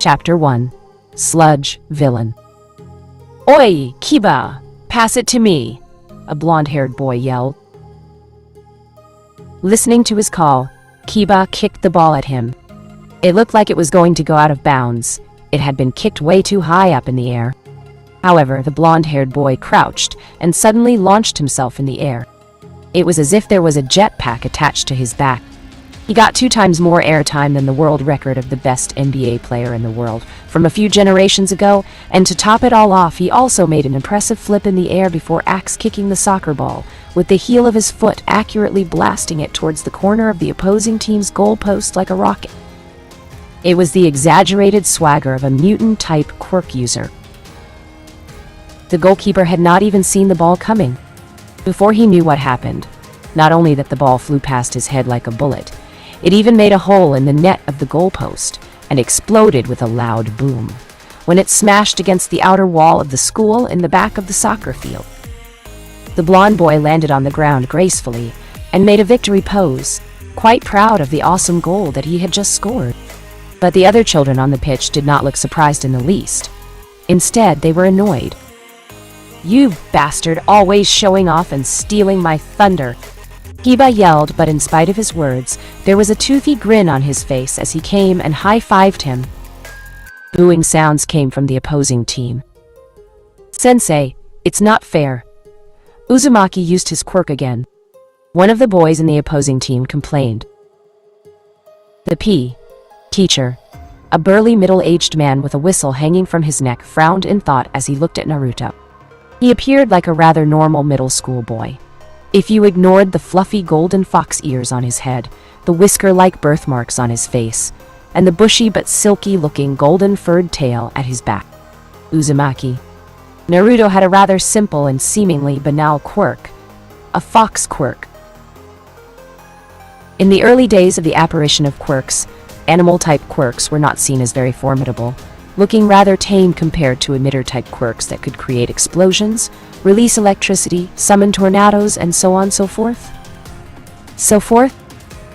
Chapter 1. Sludge Villain. "Oi, Kiba! Pass it to me!" a blonde-haired boy yelled. Listening to his call, Kiba kicked the ball at him. It looked like it was going to go out of bounds. It had been kicked way too high up in the air. However, the blonde-haired boy crouched and suddenly launched himself in the air. It was as if there was a jetpack attached to his back. He got 2 times more airtime than the world record of the best NBA player in the world from a few generations ago, and to top it all off, he also made an impressive flip in the air before axe-kicking the soccer ball, with the heel of his foot accurately blasting it towards the corner of the opposing team's goalpost like a rocket. It was the exaggerated swagger of a mutant-type quirk user. The goalkeeper had not even seen the ball coming. Before he knew what happened, not only that the ball flew past his head like a bullet, it even made a hole in the net of the goalpost and exploded with a loud boom when it smashed against the outer wall of the school in the back of the soccer field. The blonde boy landed on the ground gracefully and made a victory pose, quite proud of the awesome goal that he had just scored. But the other children on the pitch did not look surprised in the least. Instead, they were annoyed. "You bastard, always showing off and stealing my thunder!" Kiba yelled, but in spite of his words, there was a toothy grin on his face as he came and high-fived him. Booing sounds came from the opposing team. "Sensei, it's not fair." Uzumaki used his quirk again. One of the boys in the opposing team complained. The teacher, a burly middle-aged man with a whistle hanging from his neck, frowned in thought as he looked at Naruto. He appeared like a rather normal middle school boy. If you ignored the fluffy golden fox ears on his head, the whisker-like birthmarks on his face, and the bushy but silky-looking golden furred tail at his back. Uzumaki. Naruto had a rather simple and seemingly banal quirk, a Fox Quirk. In the early days of the apparition of quirks, animal-type quirks were not seen as very formidable, looking rather tame compared to emitter-type quirks that could create explosions, release electricity, summon tornadoes, and so on so forth.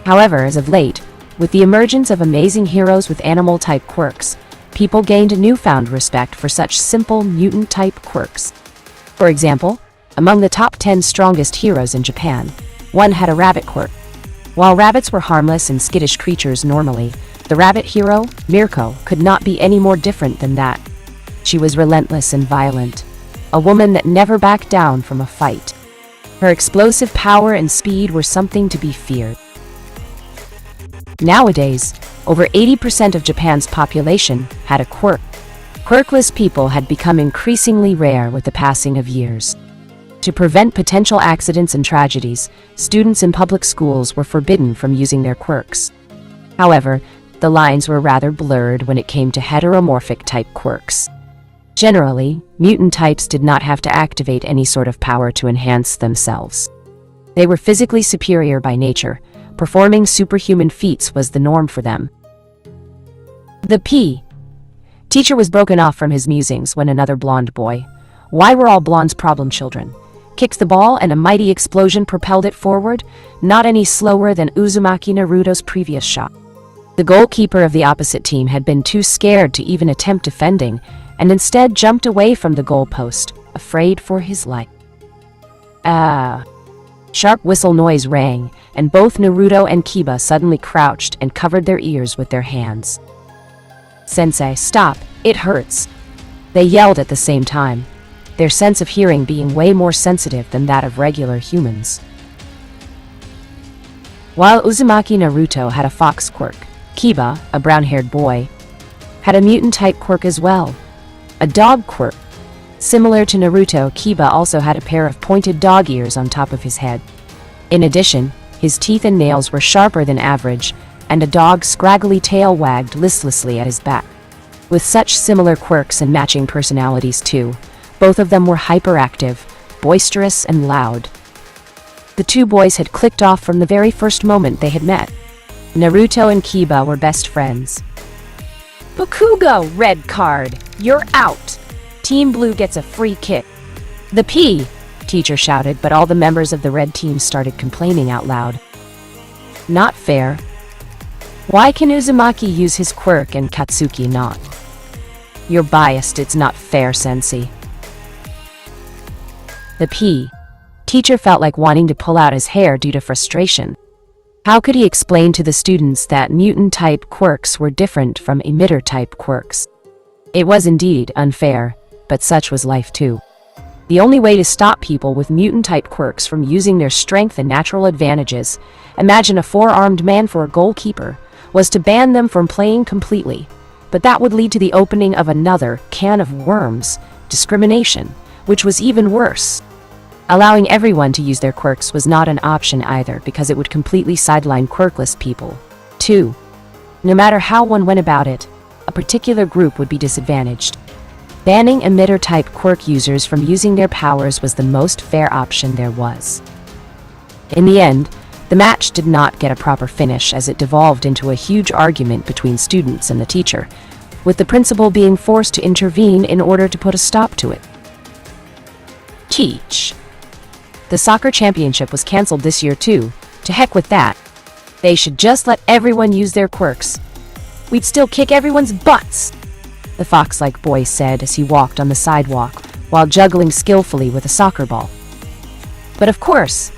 However, as of late, with the emergence of amazing heroes with animal-type quirks, people gained a newfound respect for such simple mutant-type quirks. For example, among the top 10 strongest heroes in Japan, one had a rabbit quirk. While rabbits were harmless and skittish creatures normally, the rabbit hero, Mirko, could not be any more different than that. She was relentless and violent, a woman that never backed down from a fight. Her explosive power and speed were something to be feared. Nowadays, over 80% of Japan's population had a quirk. Quirkless people had become increasingly rare with the passing of years. To prevent potential accidents and tragedies, students in public schools were forbidden from using their quirks. However, the lines were rather blurred when it came to heteromorphic-type quirks. Generally, mutant types did not have to activate any sort of power to enhance themselves. They were physically superior by nature. Performing superhuman feats was the norm for them. The teacher was broken off from his musings when another blonde boy, why were all blondes problem children, kicked the ball and a mighty explosion propelled it forward, not any slower than Uzumaki Naruto's previous shot. The goalkeeper of the opposite team had been too scared to even attempt defending, and instead jumped away from the goalpost, afraid for his life. Sharp whistle noise rang, and both Naruto and Kiba suddenly crouched and covered their ears with their hands. "Sensei, stop, it hurts," they yelled at the same time, their sense of hearing being way more sensitive than that of regular humans. While Uzumaki Naruto had a fox quirk, Kiba, a brown-haired boy, had a mutant-type quirk as well, a dog quirk. Similar to Naruto, Kiba also had a pair of pointed dog ears on top of his head. In addition, his teeth and nails were sharper than average, and a dog's scraggly tail wagged listlessly at his back. With such similar quirks and matching personalities too, both of them were hyperactive, boisterous, and loud. The two boys had clicked off from the very first moment they had met. Naruto and Kiba were best friends. "Bakugo, red card! You're out! Team Blue gets a free kick." The teacher shouted, but all the members of the red team started complaining out loud. "Not fair." Why can Uzumaki use his quirk and Katsuki not? You're biased, it's not fair, Sensei. The teacher felt like wanting to pull out his hair due to frustration. How could he explain to the students that mutant-type quirks were different from emitter-type quirks? It was indeed unfair, but such was life too. The only way to stop people with mutant-type quirks from using their strength and natural advantages, imagine a four-armed man for a goalkeeper, was to ban them from playing completely. But that would lead to the opening of another can of worms, discrimination, which was even worse. Allowing everyone to use their quirks was not an option either, because it would completely sideline quirkless people. 2. No matter how one went about it, a particular group would be disadvantaged. Banning emitter-type quirk users from using their powers was the most fair option there was. In the end, the match did not get a proper finish, as it devolved into a huge argument between students and the teacher, with the principal being forced to intervene in order to put a stop to it. Teach. The soccer championship was cancelled this year too. To heck with that. They should just let everyone use their quirks. We'd still kick everyone's butts, the fox-like boy said as he walked on the sidewalk while juggling skillfully with a soccer ball. But of course,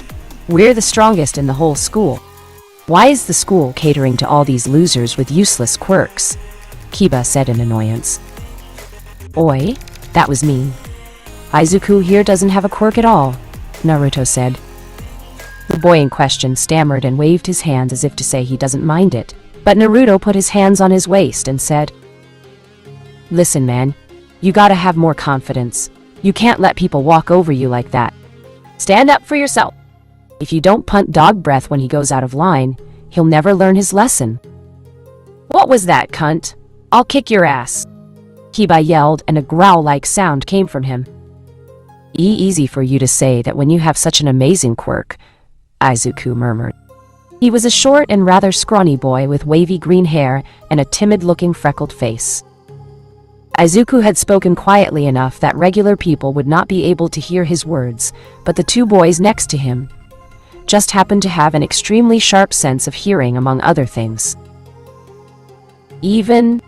we're the strongest in the whole school. Why is the school catering to all these losers with useless quirks? Kiba said in annoyance. Oi, that was mean. Izuku here doesn't have a quirk at all, Naruto said. The boy in question stammered and waved his hands as if to say he doesn't mind it, but Naruto put his hands on his waist and said, Listen, man, you gotta have more confidence. You can't let people walk over you like that. Stand up for yourself. If you don't punt dog breath when he goes out of line, he'll never learn his lesson. What was that, cunt? I'll kick your ass. Kiba yelled, and a growl-like sound came from him. Easy for you to say that when you have such an amazing quirk, Izuku murmured. He was a short and rather scrawny boy with wavy green hair and a timid-looking freckled face. Izuku had spoken quietly enough that regular people would not be able to hear his words, but the two boys next to him just happened to have an extremely sharp sense of hearing, among other things. Even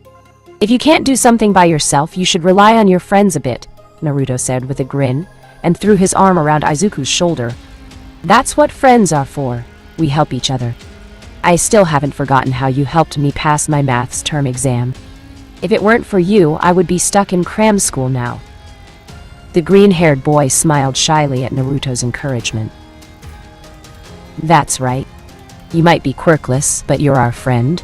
if you can't do something by yourself, you should rely on your friends a bit, Naruto said with a grin, and threw his arm around Izuku's shoulder. That's what friends are for. We help each other. I still haven't forgotten how you helped me pass my maths term exam. If it weren't for you, I would be stuck in cram school now. The green-haired boy smiled shyly at Naruto's encouragement. That's right. You might be quirkless, but you're our friend,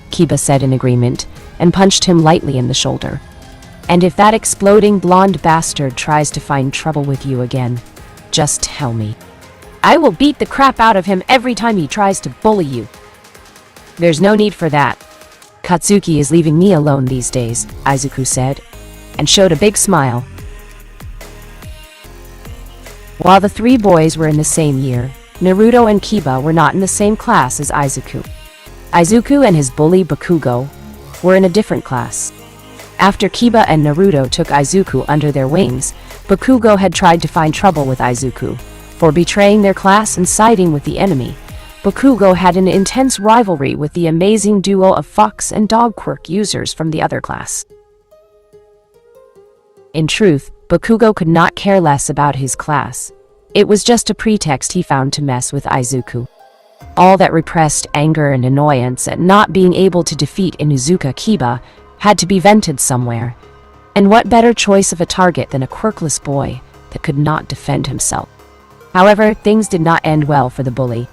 Kiba said in agreement, and punched him lightly in the shoulder. And if that exploding blonde bastard tries to find trouble with you again, just tell me. I will beat the crap out of him every time he tries to bully you. There's no need for that. Katsuki is leaving me alone these days, Izuku said, and showed a big smile. While the three boys were in the same year, Naruto and Kiba were not in the same class as Izuku. Izuku and his bully Bakugo were in a different class. After Kiba and Naruto took Izuku under their wings, Bakugo had tried to find trouble with Izuku for betraying their class and siding with the enemy. Bakugo had an intense rivalry with the amazing duo of fox and dog quirk users from the other class. In truth, Bakugo could not care less about his class. It was just a pretext he found to mess with Izuku. All that repressed anger and annoyance at not being able to defeat Inuzuka Kiba had to be vented somewhere. And what better choice of a target than a quirkless boy that could not defend himself? However, things did not end well for the bully.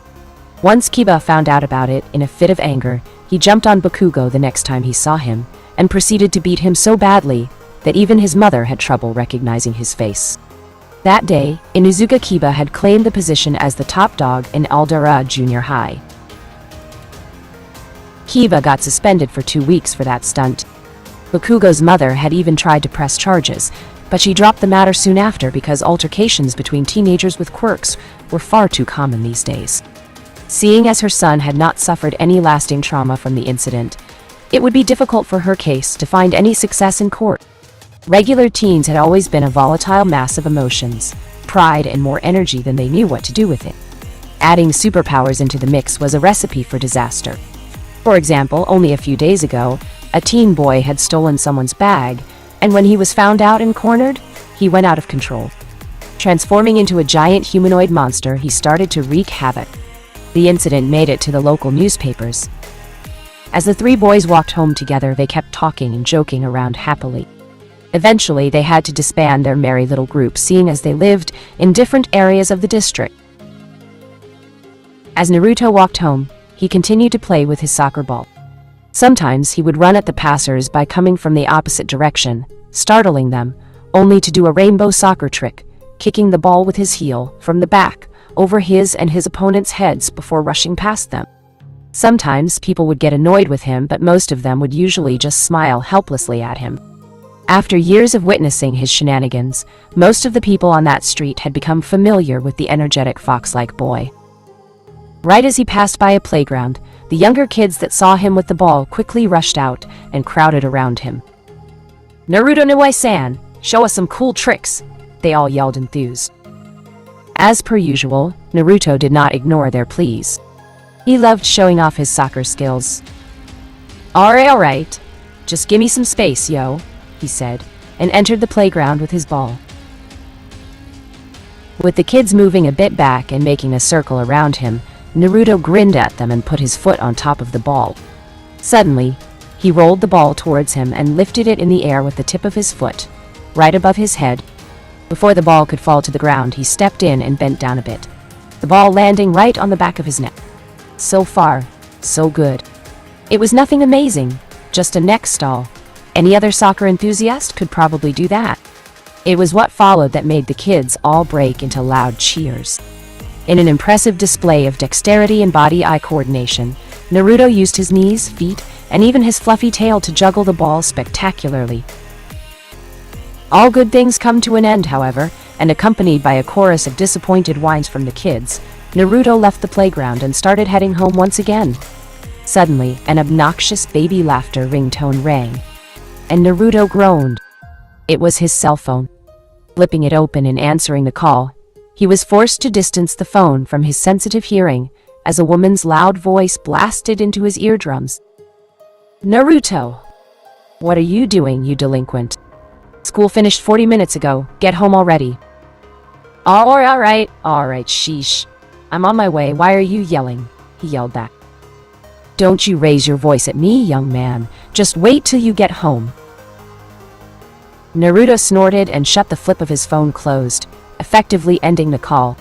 Once Kiba found out about it, in a fit of anger, he jumped on Bakugo the next time he saw him, and proceeded to beat him so badly that even his mother had trouble recognizing his face. That day, Inuzuka Kiba had claimed the position as the top dog in Aldera Junior High. Kiba got suspended for 2 weeks for that stunt. Bakugo's mother had even tried to press charges, but she dropped the matter soon after because altercations between teenagers with quirks were far too common these days. Seeing as her son had not suffered any lasting trauma from the incident, it would be difficult for her case to find any success in court. Regular teens had always been a volatile mass of emotions, pride, and more energy than they knew what to do with it. Adding superpowers into the mix was a recipe for disaster. For example, only a few days ago, a teen boy had stolen someone's bag, and when he was found out and cornered, he went out of control. Transforming into a giant humanoid monster, he started to wreak havoc. The incident made it to the local newspapers. As the three boys walked home together, they kept talking and joking around happily. Eventually, they had to disband their merry little group, seeing as they lived in different areas of the district. As Naruto walked home, he continued to play with his soccer ball. Sometimes he would run at the passers by coming from the opposite direction, startling them, only to do a rainbow soccer trick, kicking the ball with his heel from the back over his and his opponent's heads before rushing past them. Sometimes people would get annoyed with him, but most of them would usually just smile helplessly at him. After years of witnessing his shenanigans, most of the people on that street had become familiar with the energetic fox-like boy. Right as he passed by a playground, the younger kids that saw him with the ball quickly rushed out and crowded around him. "Naruto Niwai-san, show us some cool tricks," they all yelled enthused. As per usual, Naruto did not ignore their pleas. He loved showing off his soccer skills. Alright, just gimme some space, yo," he said, and entered the playground with his ball. With the kids moving a bit back and making a circle around him, Naruto grinned at them and put his foot on top of the ball. Suddenly, he rolled the ball towards him and lifted it in the air with the tip of his foot, right above his head. Before the ball could fall to the ground, he stepped in and bent down a bit, the ball landing right on the back of his neck. So far, so good. It was nothing amazing, just a neck stall. Any other soccer enthusiast could probably do that. It was what followed that made the kids all break into loud cheers. In an impressive display of dexterity and body-eye coordination, Naruto used his knees, feet, and even his fluffy tail to juggle the ball spectacularly. All good things come to an end, however, and accompanied by a chorus of disappointed whines from the kids, Naruto left the playground and started heading home once again. Suddenly, an obnoxious baby laughter ringtone rang, and Naruto groaned. It was his cell phone. Flipping it open and answering the call, he was forced to distance the phone from his sensitive hearing as a woman's loud voice blasted into his eardrums. "Naruto! What are you doing, you delinquent? School finished 40 minutes ago. Get home already." Alright, sheesh. I'm on my way. Why are you yelling?" he yelled back. "Don't you raise your voice at me, young man. Just wait till you get home." Naruto snorted and shut the flip of his phone closed, effectively ending the call.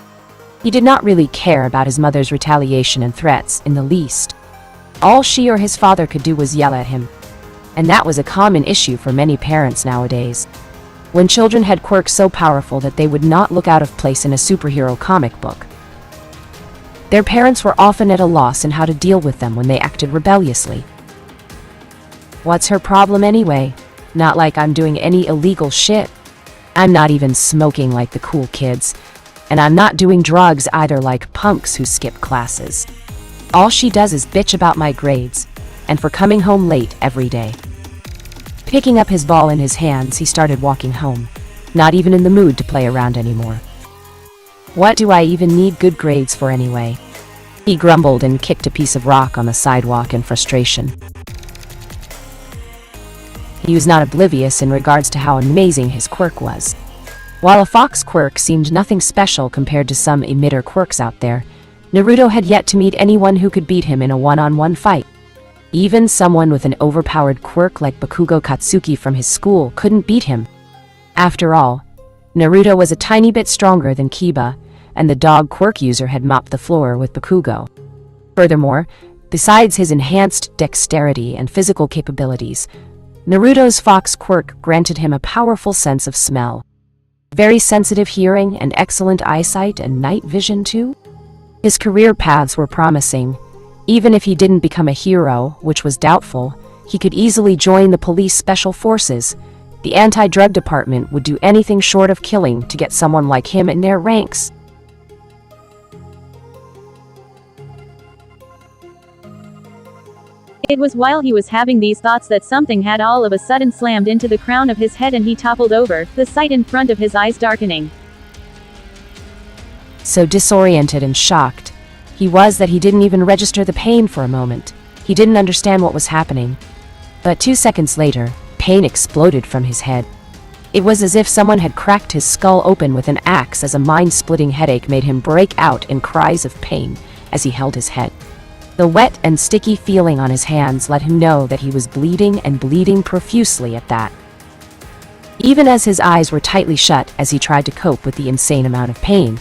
He did not really care about his mother's retaliation and threats in the least. All she or his father could do was yell at him. And that was a common issue for many parents nowadays. When children had quirks so powerful that they would not look out of place in a superhero comic book, their parents were often at a loss in how to deal with them when they acted rebelliously. What's her problem anyway? Not like I'm doing any illegal shit. I'm not even smoking like the cool kids. And I'm not doing drugs either like punks who skip classes. All she does is bitch about my grades, and for coming home late every day. Picking up his ball in his hands, he started walking home, not even in the mood to play around anymore. What do I even need good grades for anyway? He grumbled and kicked a piece of rock on the sidewalk in frustration. He was not oblivious in regards to how amazing his quirk was. While a Fox Quirk seemed nothing special compared to some emitter quirks out there, Naruto had yet to meet anyone who could beat him in a one-on-one fight. Even someone with an overpowered quirk like Bakugo Katsuki from his school couldn't beat him. After all, Naruto was a tiny bit stronger than Kiba, and the dog quirk user had mopped the floor with Bakugo. Furthermore, besides his enhanced dexterity and physical capabilities, Naruto's Fox Quirk granted him a powerful sense of smell. Very sensitive hearing and excellent eyesight and night vision too. His career paths were promising. Even if he didn't become a hero, which was doubtful, he could easily join the police special forces. The anti-drug department would do anything short of killing to get someone like him in their ranks. It was while he was having these thoughts that something had all of a sudden slammed into the crown of his head and he toppled over, the sight in front of his eyes darkening. So disoriented and shocked he was that he didn't even register the pain for a moment. He didn't understand what was happening. But 2 seconds later, pain exploded from his head. It was as if someone had cracked his skull open with an axe as a mind-splitting headache made him break out in cries of pain as he held his head. The wet and sticky feeling on his hands let him know that he was bleeding and bleeding profusely at that. Even as his eyes were tightly shut as he tried to cope with the insane amount of pain,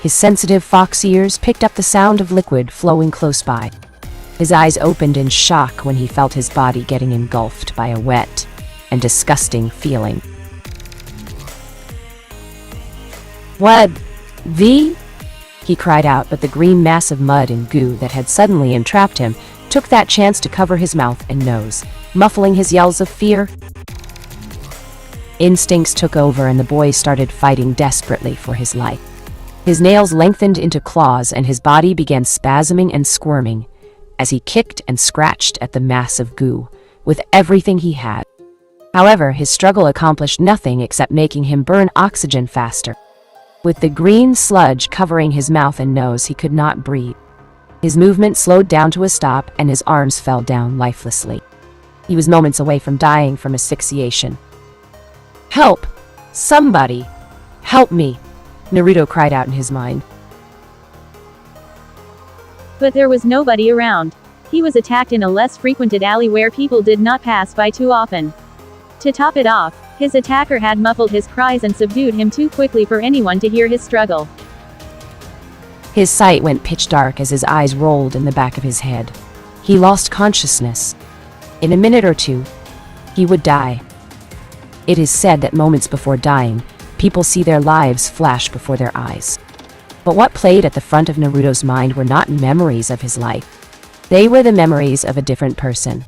his sensitive fox ears picked up the sound of liquid flowing close by. His eyes opened in shock when he felt his body getting engulfed by a wet and disgusting feeling. "What? V?" he cried out, but the green mass of mud and goo that had suddenly entrapped him took that chance to cover his mouth and nose, muffling his yells of fear. Instincts took over and the boy started fighting desperately for his life. His nails lengthened into claws and his body began spasming and squirming as he kicked and scratched at the mass of goo with everything he had. However, his struggle accomplished nothing except making him burn oxygen faster. With the green sludge covering his mouth and nose, he could not breathe. His movement slowed down to a stop and his arms fell down lifelessly. He was moments away from dying from asphyxiation. "Help! Somebody! Help me!" Naruto cried out in his mind. But there was nobody around. He was attacked in a less frequented alley where people did not pass by too often. To top it off, his attacker had muffled his cries and subdued him too quickly for anyone to hear his struggle. His sight went pitch dark as his eyes rolled in the back of his head. He lost consciousness. In a minute or two, he would die. It is said that moments before dying, people see their lives flash before their eyes. But what played at the front of Naruto's mind were not memories of his life. They were the memories of a different person.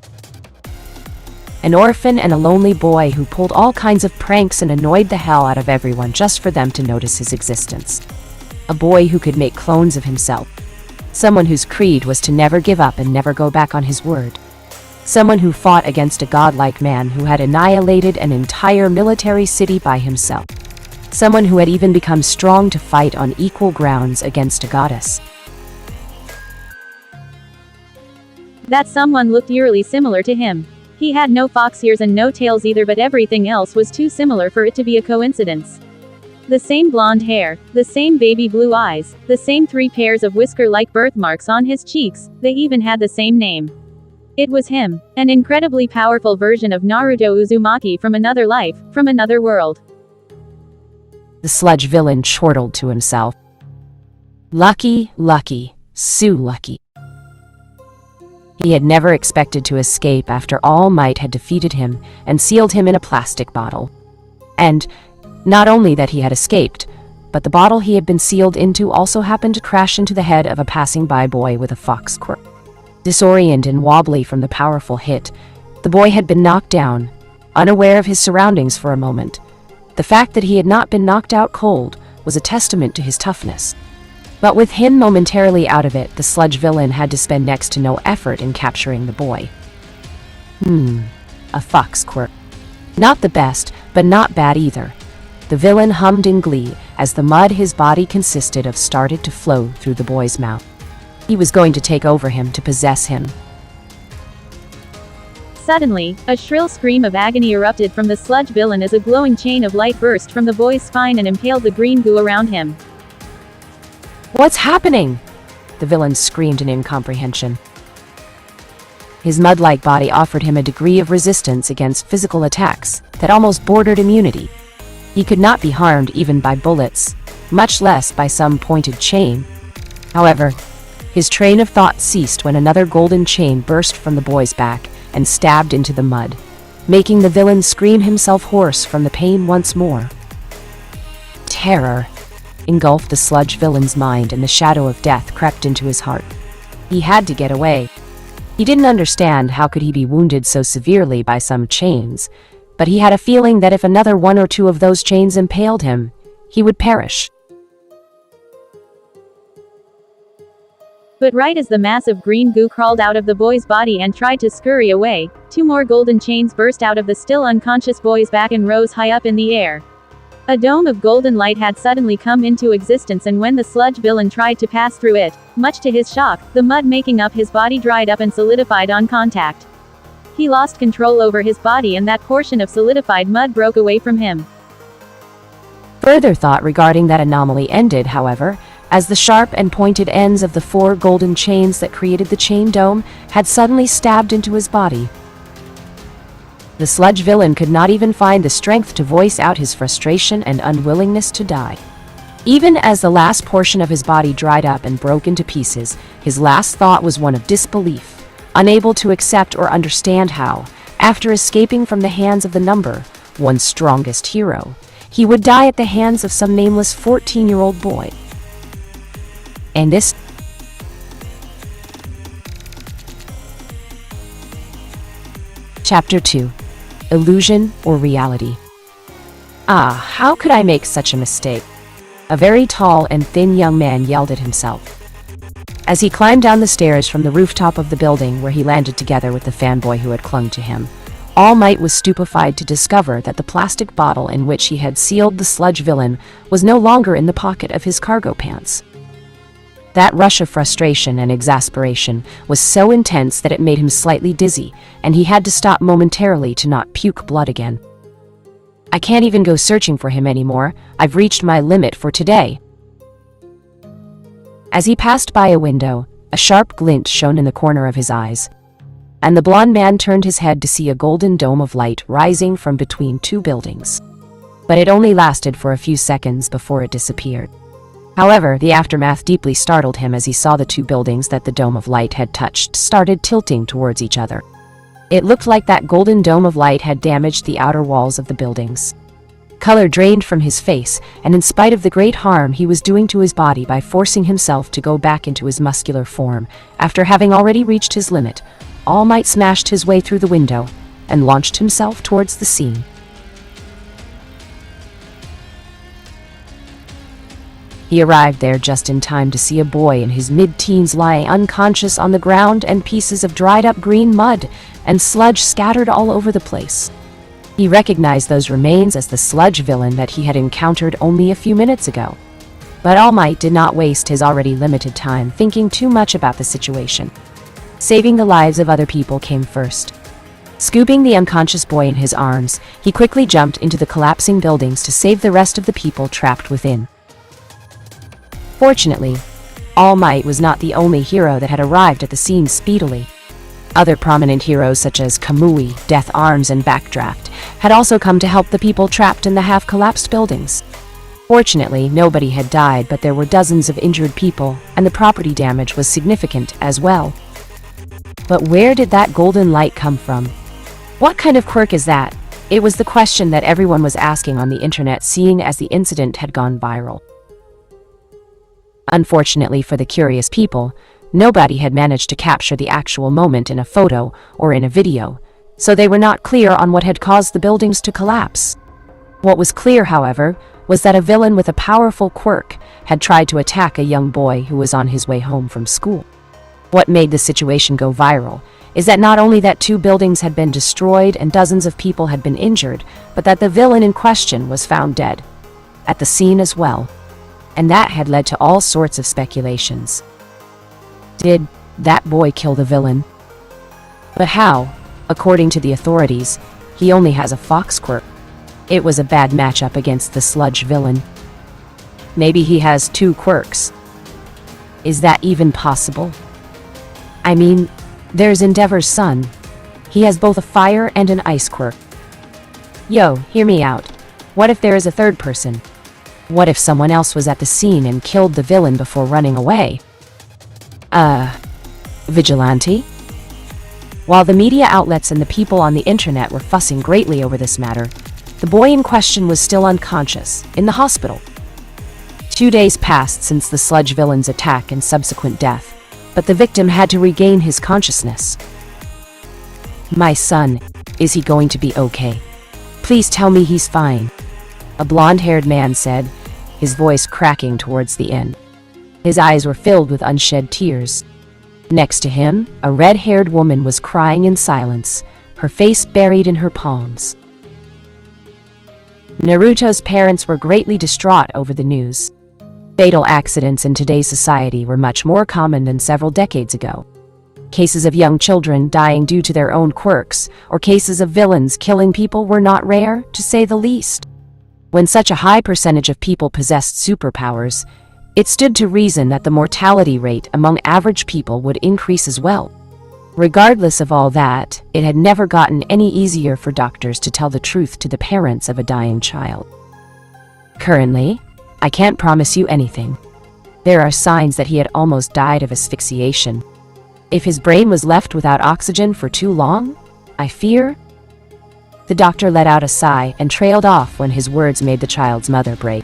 An orphan and a lonely boy who pulled all kinds of pranks and annoyed the hell out of everyone just for them to notice his existence. A boy who could make clones of himself. Someone whose creed was to never give up and never go back on his word. Someone who fought against a godlike man who had annihilated an entire military city by himself. Someone who had even become strong to fight on equal grounds against a goddess. That someone looked eerily similar to him. He had no fox ears and no tails either, but everything else was too similar for it to be a coincidence. The same blonde hair, the same baby blue eyes, the same 3 pairs of whisker-like birthmarks on his cheeks, they even had the same name. It was him, an incredibly powerful version of Naruto Uzumaki from another life, from another world. The sludge villain chortled to himself. Lucky, lucky, Sue lucky. He had never expected to escape after All Might had defeated him and sealed him in a plastic bottle. And not only that he had escaped, but the bottle he had been sealed into also happened to crash into the head of a passing-by boy with a Fox Quirk. Disoriented and wobbly from the powerful hit, the boy had been knocked down, unaware of his surroundings for a moment. The fact that he had not been knocked out cold was a testament to his toughness. But with him momentarily out of it, the sludge villain had to spend next to no effort in capturing the boy. A Fox Quirk. Not the best, but not bad either. The villain hummed in glee as the mud his body consisted of started to flow through the boy's mouth. He was going to take over him, to possess him. Suddenly, a shrill scream of agony erupted from the sludge villain as a glowing chain of light burst from the boy's spine and impaled the green goo around him. "What's happening?" the villain screamed in incomprehension. His mud-like body offered him a degree of resistance against physical attacks that almost bordered immunity. He could not be harmed even by bullets, much less by some pointed chain. However, his train of thought ceased when another golden chain burst from the boy's back and stabbed into the mud, making the villain scream himself hoarse from the pain once more. Terror engulfed the sludge villain's mind, and the shadow of death crept into his heart. He had to get away. He didn't understand how could he be wounded so severely by some chains, but he had a feeling that if another 1 or 2 of those chains impaled him, he would perish. But right as the mass of green goo crawled out of the boy's body and tried to scurry away, 2 more golden chains burst out of the still unconscious boy's back and rose high up in the air. A dome of golden light had suddenly come into existence, and when the sludge villain tried to pass through it, much to his shock, the mud making up his body dried up and solidified on contact. He lost control over his body, and that portion of solidified mud broke away from him. Further thought regarding that anomaly ended, however, as the sharp and pointed ends of the 4 golden chains that created the chain dome had suddenly stabbed into his body. The sludge villain could not even find the strength to voice out his frustration and unwillingness to die. Even as the last portion of his body dried up and broke into pieces, his last thought was one of disbelief, unable to accept or understand how, after escaping from the hands of the number 1 strongest hero, he would die at the hands of some nameless 14-year-old boy. And this Chapter 2. Illusion or reality? Ah, how could I make such a mistake? A very tall and thin young man yelled at himself. As he climbed down the stairs from the rooftop of the building where he landed together with the fanboy who had clung to him, All Might was stupefied to discover that the plastic bottle in which he had sealed the sludge villain was no longer in the pocket of his cargo pants. That rush of frustration and exasperation was so intense that it made him slightly dizzy, and he had to stop momentarily to not puke blood again. I can't even go searching for him anymore. I've reached my limit for today. As he passed by a window, a sharp glint shone in the corner of his eyes, and the blond man turned his head to see a golden dome of light rising from between 2 buildings. But it only lasted for a few seconds before it disappeared. However, the aftermath deeply startled him as he saw the 2 buildings that the dome of light had touched started tilting towards each other. It looked like that golden dome of light had damaged the outer walls of the buildings. Color drained from his face, and in spite of the great harm he was doing to his body by forcing himself to go back into his muscular form, after having already reached his limit, All Might smashed his way through the window and launched himself towards the scene. He arrived there just in time to see a boy in his mid-teens lying unconscious on the ground and pieces of dried-up green mud and sludge scattered all over the place. He recognized those remains as the sludge villain that he had encountered only a few minutes ago. But All Might did not waste his already limited time thinking too much about the situation. Saving the lives of other people came first. Scooping the unconscious boy in his arms, he quickly jumped into the collapsing buildings to save the rest of the people trapped within. Fortunately, All Might was not the only hero that had arrived at the scene speedily. Other prominent heroes such as Kamui, Death Arms, and Backdraft had also come to help the people trapped in the half-collapsed buildings. Fortunately, nobody had died, but there were dozens of injured people, and the property damage was significant as well. But where did that golden light come from? What kind of quirk is that? It was the question that everyone was asking on the internet, seeing as the incident had gone viral. Unfortunately for the curious people, nobody had managed to capture the actual moment in a photo or in a video, so they were not clear on what had caused the buildings to collapse. What was clear, however, was that a villain with a powerful quirk had tried to attack a young boy who was on his way home from school. What made the situation go viral is that not only that 2 buildings had been destroyed and dozens of people had been injured, but that the villain in question was found dead at the scene as well. And that had led to all sorts of speculations. Did that boy kill the villain? But how? According to the authorities, he only has a Fox Quirk. It was a bad matchup against the sludge villain. Maybe he has 2 quirks. Is that even possible? I mean, there's Endeavor's son. He has both a fire and an ice quirk. Yo, hear me out. What if there is a 3rd person? What if someone else was at the scene and killed the villain before running away? Vigilante? While the media outlets and the people on the internet were fussing greatly over this matter, the boy in question was still unconscious, in the hospital. 2 days passed since the sludge villain's attack and subsequent death, but the victim had to regain his consciousness. My son, is he going to be okay? Please tell me he's fine. A blonde-haired man said, his voice cracking towards the end. His eyes were filled with unshed tears. Next to him, a red-haired woman was crying in silence, her face buried in her palms. Naruto's parents were greatly distraught over the news. Fatal accidents in today's society were much more common than several decades ago. Cases of young children dying due to their own quirks, or cases of villains killing people were not rare, to say the least. When such a high percentage of people possessed superpowers, it stood to reason that the mortality rate among average people would increase as well. Regardless of all that, it had never gotten any easier for doctors to tell the truth to the parents of a dying child. Currently, I can't promise you anything. There are signs that he had almost died of asphyxiation. If his brain was left without oxygen for too long, I fear. The doctor let out a sigh and trailed off when his words made the child's mother break.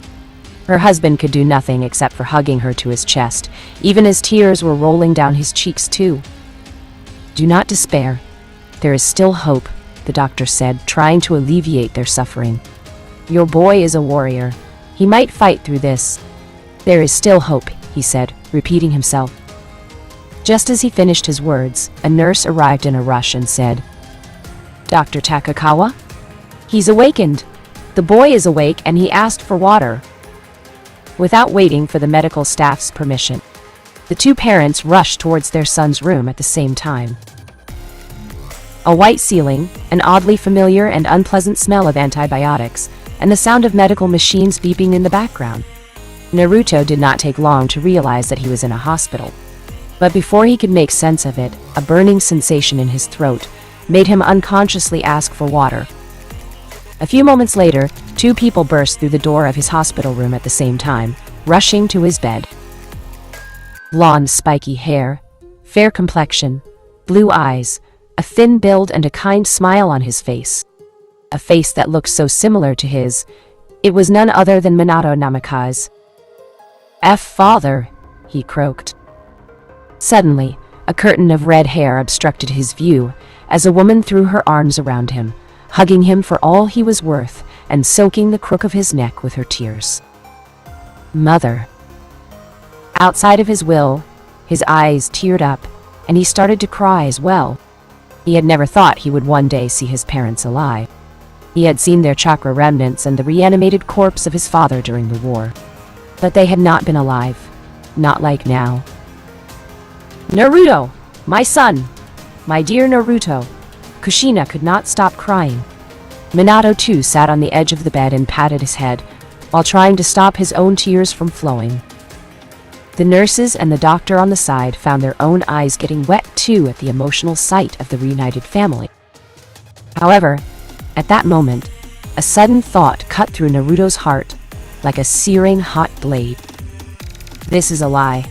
Her husband could do nothing except for hugging her to his chest, even as tears were rolling down his cheeks too. "Do not despair. There is still hope," the doctor said, trying to alleviate their suffering. "Your boy is a warrior. He might fight through this. There is still hope," he said, repeating himself. Just as he finished his words, a nurse arrived in a rush and said, "Dr. Takakawa? He's awakened. The boy is awake and he asked for water." Without waiting for the medical staff's permission, the two parents rushed towards their son's room at the same time. A white ceiling, an oddly familiar and unpleasant smell of antibiotics, and the sound of medical machines beeping in the background. Naruto did not take long to realize that he was in a hospital. But before he could make sense of it, a burning sensation in his throat made him unconsciously ask for water. A few moments later, two people burst through the door of his hospital room at the same time, rushing to his bed. Blonde, spiky hair, fair complexion, blue eyes, a thin build and a kind smile on his face. A face that looked so similar to his. It was none other than Minato Namikaze. "Father," he croaked. Suddenly, a curtain of red hair obstructed his view as a woman threw her arms around him, hugging him for all he was worth and soaking the crook of his neck with her tears. "Mother." Outside of his will, his eyes teared up, and he started to cry as well. He had never thought he would one day see his parents alive. He had seen their chakra remnants and the reanimated corpse of his father during the war. But they had not been alive. Not like now. "Naruto! My son! My dear Naruto!" Kushina could not stop crying. Minato too sat on the edge of the bed and patted his head, while trying to stop his own tears from flowing. The nurses and the doctor on the side found their own eyes getting wet too at the emotional sight of the reunited family. However, at that moment, a sudden thought cut through Naruto's heart, like a searing hot blade. This is a lie,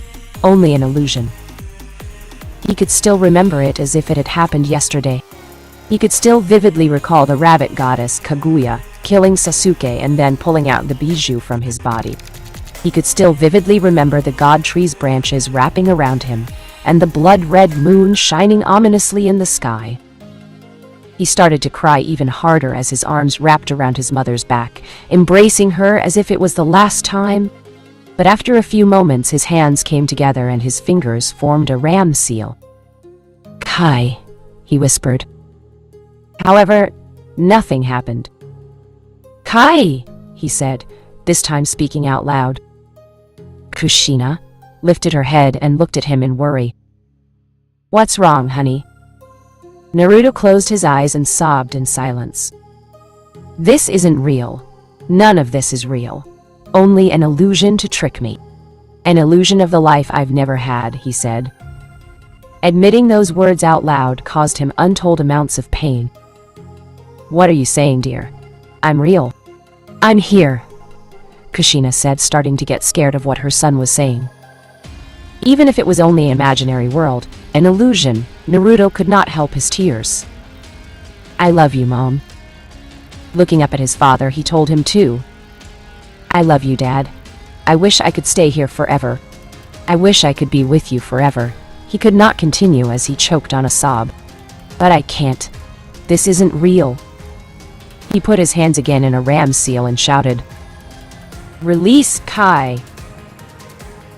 only an illusion. He could still remember it as if it had happened yesterday. He could still vividly recall the rabbit goddess Kaguya killing Sasuke and then pulling out the bijou from his body. He could still vividly remember the god tree's branches wrapping around him and the blood-red moon shining ominously in the sky. He started to cry even harder as his arms wrapped around his mother's back, embracing her as if it was the last time. But after a few moments, his hands came together and his fingers formed a ram seal. "Kai," he whispered. However, nothing happened. "Kai," he said, this time speaking out loud. Kushina lifted her head and looked at him in worry. "What's wrong, honey?" Naruto closed his eyes and sobbed in silence. "This isn't real. None of this is real. Only an illusion to trick me. An illusion of the life I've never had," he said. Admitting those words out loud caused him untold amounts of pain. "What are you saying, dear? I'm real. I'm here," Kushina said, starting to get scared of what her son was saying. Even if it was only an imaginary world, an illusion, Naruto could not help his tears. "I love you, Mom." Looking up at his father, he told him too. "I love you, Dad. I wish I could stay here forever. I wish I could be with you forever." He could not continue as he choked on a sob. "But I can't. This isn't real." He put his hands again in a ram seal and shouted, "Release Kai!"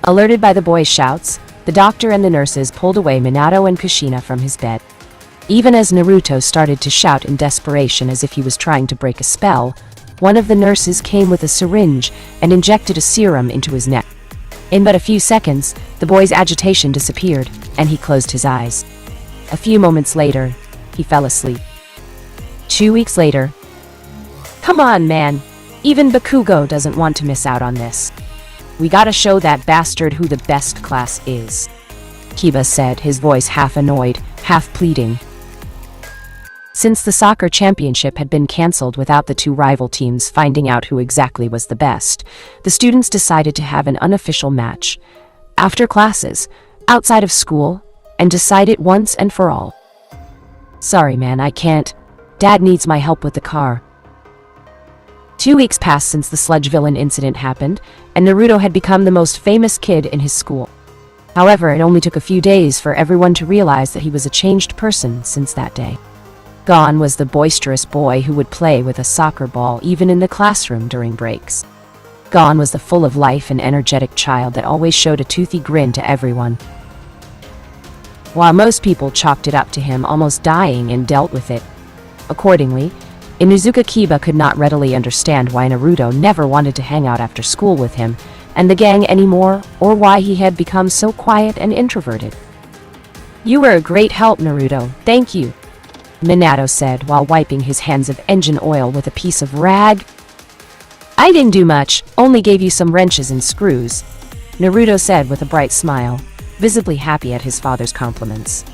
Alerted by the boy's shouts, the doctor and the nurses pulled away Minato and Kushina from his bed. Even as Naruto started to shout in desperation as if he was trying to break a spell, one of the nurses came with a syringe and injected a serum into his neck. In but a few seconds, the boy's agitation disappeared, and he closed his eyes. A few moments later, he fell asleep. 2 weeks later, "Come on, man. Even Bakugo doesn't want to miss out on this. We gotta show that bastard who the best class is," Kiba said, his voice half annoyed, half pleading. Since the soccer championship had been cancelled without the two rival teams finding out who exactly was the best, the students decided to have an unofficial match, after classes, outside of school, and decide it once and for all. "Sorry, man, I can't. Dad needs my help with the car." 2 weeks passed since the sludge villain incident happened, and Naruto had become the most famous kid in his school. However, it only took a few days for everyone to realize that he was a changed person since that day. Gone was the boisterous boy who would play with a soccer ball even in the classroom during breaks. Gone was the full of life and energetic child that always showed a toothy grin to everyone. While most people chalked it up to him almost dying and dealt with it accordingly, Inuzuka Kiba could not readily understand why Naruto never wanted to hang out after school with him and the gang anymore, or why he had become so quiet and introverted. "You were a great help, Naruto. Thank you," Minato said while wiping his hands of engine oil with a piece of rag. "I didn't do much, only gave you some wrenches and screws," Naruto said with a bright smile, visibly happy at his father's compliments.